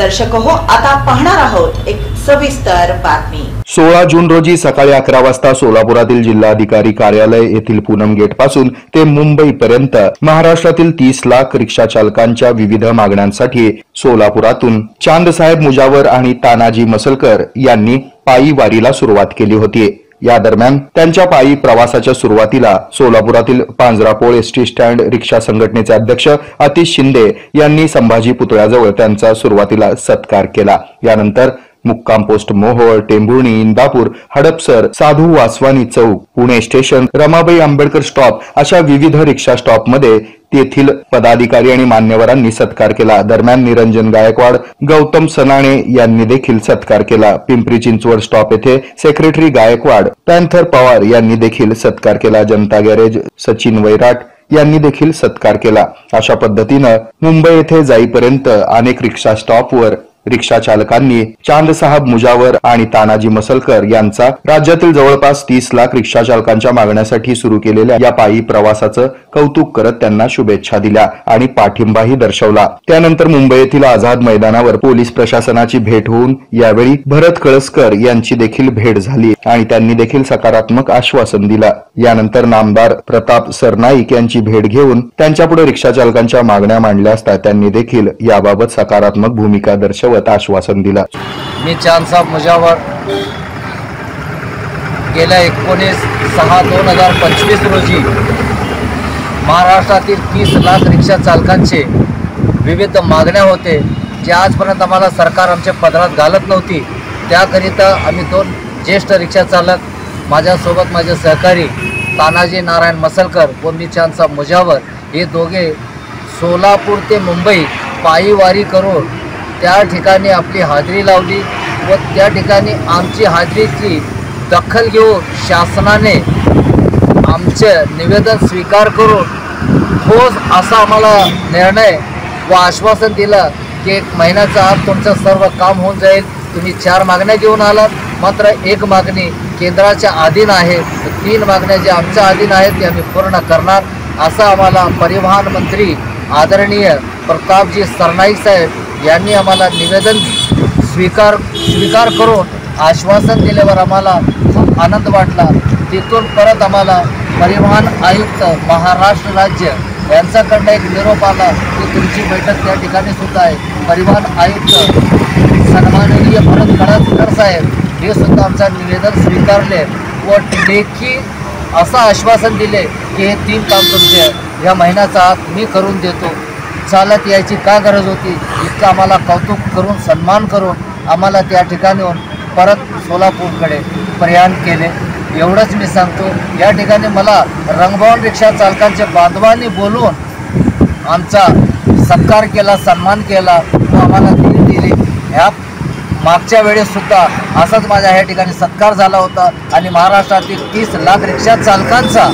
दर्शक हो, आता पाहणार आहोत एक सविस्तर बातमी। 16 जून रोजी सकाळी 11 वाजता सोलापुरातील जिल्हाधिकारी कार्यालय येथील पूनम गेट पासून ते मुंबई पर्यंत महाराष्ट्रातील 30 लाख रिक्षा चालकांच्या विविध मागण्यांसाठी सोलापुरातून चांदसाहेब मुजावर आणि तानाजी मसलकर यांनी पायी वारीला सुरुवात केली होती। या दरम्यान त्यांच्या पायी प्रवासाच्या सुरुवातीला सोलापुरातील पांजरापोळ एसटी स्टँड रिक्षा संघटनेचे अध्यक्ष आतिश शिंदे यांनी संभाजी पुतळ्याजवळ त्यांचा सुरुवातीला सत्कार केला। यानंतर मुक्काम पोस्ट मोहोळ, टेंभुर्णी, इंदापूर, हडपसर, साधू वासवानी चौक, पुणे स्टेशन, रमाबाई आंबेडकर स्टॉप अशा विविध रिक्षा स्टॉपमध्ये तेथील पदाधिकारी आणि मान्यवरांनी सत्कार केला। दरम्यान निरंजन गायकवाड, गौतम सनाणे यांनी देखील सत्कार केला। पिंपरी चिंचवड स्टॉप येथे सेक्रेटरी गायकवाड, पॅन्थर पवार यांनी देखील सत्कार केला। जनता गॅरेज सचिन वैराट यांनी देखील सत्कार केला। अशा पद्धतीने मुंबई येथे जाईपर्यंत अनेक रिक्षा स्टॉपवर रिक्षा चालकांनी चांदसाहेब मुजावर आणि तानाजी मसलकर यांचा राज्यातील जवळपास 30 लाख रिक्षा चालकांच्या मागण्यासाठी सुरू केलेल्या या पायी प्रवासाचं कौतुक करत त्यांना शुभेच्छा दिल्या आणि पाठिंबाही दर्शवला। त्यानंतर मुंबई येथील आझाद मैदानावर पोलीस प्रशासनाची भेट होऊन यावेळी भरत कळसकर यांची देखील भेट झाली आणि त्यांनी देखील सकारात्मक आश्वासन दिलं। यानंतर नामदार प्रताप सरनाईक यांची भेट घेऊन त्यांच्यापुढे रिक्षा चालकांच्या मागण्या मांडल्या असता त्यांनी देखील याबाबत सकारात्मक भूमिका दर्शवली आश्वासन दिलं। मी चांदसाहेब मुजावर गेल्या 19/6/2025 रोजी महाराष्ट्रातील 30 लाख रिक्षा चालकांचे विविध मागण्या होते जे आजपर्यंत आम्हाला सरकार आमच्या पदरात घालत नव्हती। त्याकरिता आम्ही 2 ज्येष्ठ रिक्षा चालक, माझ्यासोबत माझे सहकारी तानाजी नारायण मसलकर व मी चांदसाहेब मुजावर हे दोघे सोलापूर ते मुंबई पायी वारी करून त्या ठिकाणी आपली हाजरी लावली व त्या ठिकाणी आमची हाजरीची दखल घेऊन शासनाने आमचे निवेदन स्वीकार करून ठोस असा आम्हाला निर्णय व आश्वासन दिलं की 1 महिन्याच्या आत तुमचं सर्व काम होऊन जाईल। तुम्ही 4 मागण्या घेऊन आलात, मात्र 1 मागणी केंद्राच्या अधीन आहे, 3 मागण्या ज्या आमच्या अधीन आहेत ते आम्ही पूर्ण करणार असं आम्हाला परिवहन मंत्री आदरणीय प्रतापजी सरनाईक साहेब यांनी आम्हाला निवेदन स्वीकार करून आश्वासन दिल्यावर आम्हाला खूप आनंद वाटला। तिथून परत आम्हाला परिवहन आयुक्त महाराष्ट्र राज्य यांच्याकडनं एक निरोप आला की तुमची बैठक त्या ठिकाणी सुद्धा आहे। परिवहन आयुक्त सन्माननीय भरत कळसकर साहेब हे सुद्धा आमचं निवेदन स्वीकारले व लेखी असं आश्वासन दिले की हे 3 काम तुमचे या महिन्याचा आत मी करून देतो। चालत यायची का गरज होती, इतकं आम्हाला कौतुक करून सन्मान करून आम्हाला त्या ठिकाणीहून परत सोलापूरकडे प्रयाण केले। एवढंच मी सांगतो। या ठिकाणी मला रंगभवन रिक्षा चालकांच्या बांधवांनी बोलून आमचा सत्कार केला, सन्मान केला व आम्हाला दिली। ह्या मागच्या वेळेससुद्धा असाच माझ्या ह्या ठिकाणी सत्कार झाला होता आणि महाराष्ट्रातील 30 लाख रिक्षा चालकांचा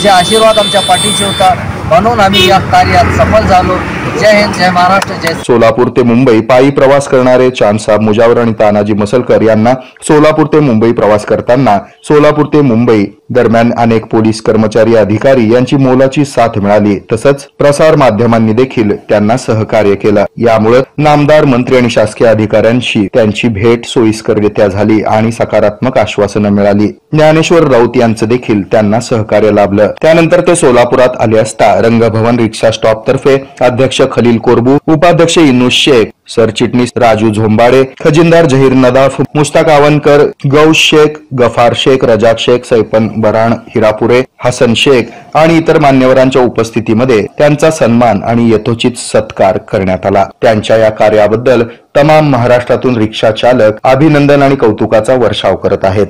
जे आशीर्वाद आमच्या पाठीशी होता म्हणून आम्ही या कार्यात सफल झालो। जय हिंद, जय महाराष्ट्र, जय। सोलापूर ते मुंबई पायी प्रवास करणारे चांदसाहेब मुजावर आणि तानाजी मसलकर यांना सोलापूर ते मुंबई प्रवास करताना सोलापूर ते मुंबई दरम्यान अनेक पोलीस कर्मचारी, अधिकारी यांची मोलाची साथ मिळाली। तसंच प्रसार माध्यमांनी देखील त्यांना सहकार्य केलं। यामुळे नामदार, मंत्री आणि शासकीय अधिकाऱ्यांशी त्यांची भेट सोयीस्कररित्या झाली आणि सकारात्मक आश्वासनं मिळाली। ज्ञानेश्वर राऊत यांचं देखील त्यांना सहकार्य लाभलं। त्यानंतर ते सोलापुरात आले असता रंगभवन रिक्षा स्टॉप तर्फे अध्यक्ष खलील कोरबू, उपाध्यक्ष इनुस शेख, सरचिटणीस राजू झोंबाडे, खजिनदार जहीर नदाफ, मुश्ताक आवनकर, गौस शेख, गफार शेख, रजाक शेख, सैफन बराण, हिरापुरे, हसन शेख आणि इतर मान्यवरांच्या उपस्थितीमध्ये त्यांचा सन्मान आणि यथोचित सत्कार करण्यात आला। त्यांच्या या कार्याबद्दल तमाम महाराष्ट्रातून रिक्षा चालक अभिनंदन आणि कौतुकाचा वर्षाव करत आहेत।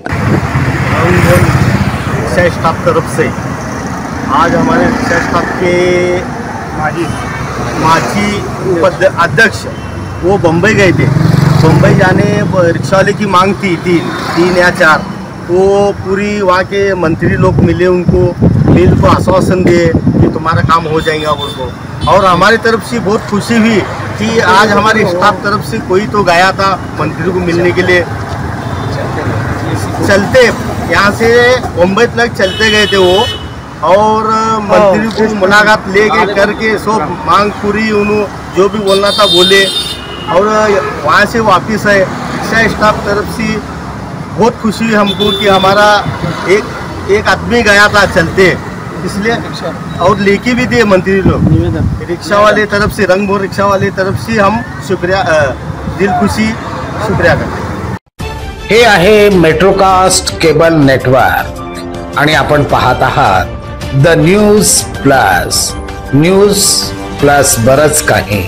रिक्शा स्टाफ तरफ से आज हमारे रिक्शा स्टाफ के माजी अध्यक्ष वो बम्बई गए थे। बम्बई जाने रिक्शा वाले की मांग थी 3 या 4, वो पूरी वहाँ के मंत्री लोग मिले, उनको आश्वासन दिए कि तुम्हारा काम हो जाएगा उनको। और हमारी तरफ से बहुत खुशी हुई कि आज हमारे स्टाफ तरफ से कोई तो गया था मंत्री को मिलने के लिए, चलते यहाँ से मुंबई तक चलते गए थे वो, और मंत्री को मुलाकात लेके करके सब मांग पूरी, उन्होंने जो भी बोलना था बोले। और वहाँ से वापस है रिक्शा स्टाफ तरफ से बहुत खुशी हुई हमको कि हमारा एक आदमी गया था चलते, इसलिए और लेके भी दिए मंत्री लोग। रिक्शा वाले तरफ से, रंगभोर रिक्शा वाले तरफ से हम शुक्रिया, दिल खुशी शुक्रिया करते। हे आहे मेट्रोकास्ट केबल नेटवर्क आणि आपण पाहत आहात द न्यूज प्लस बरच काही।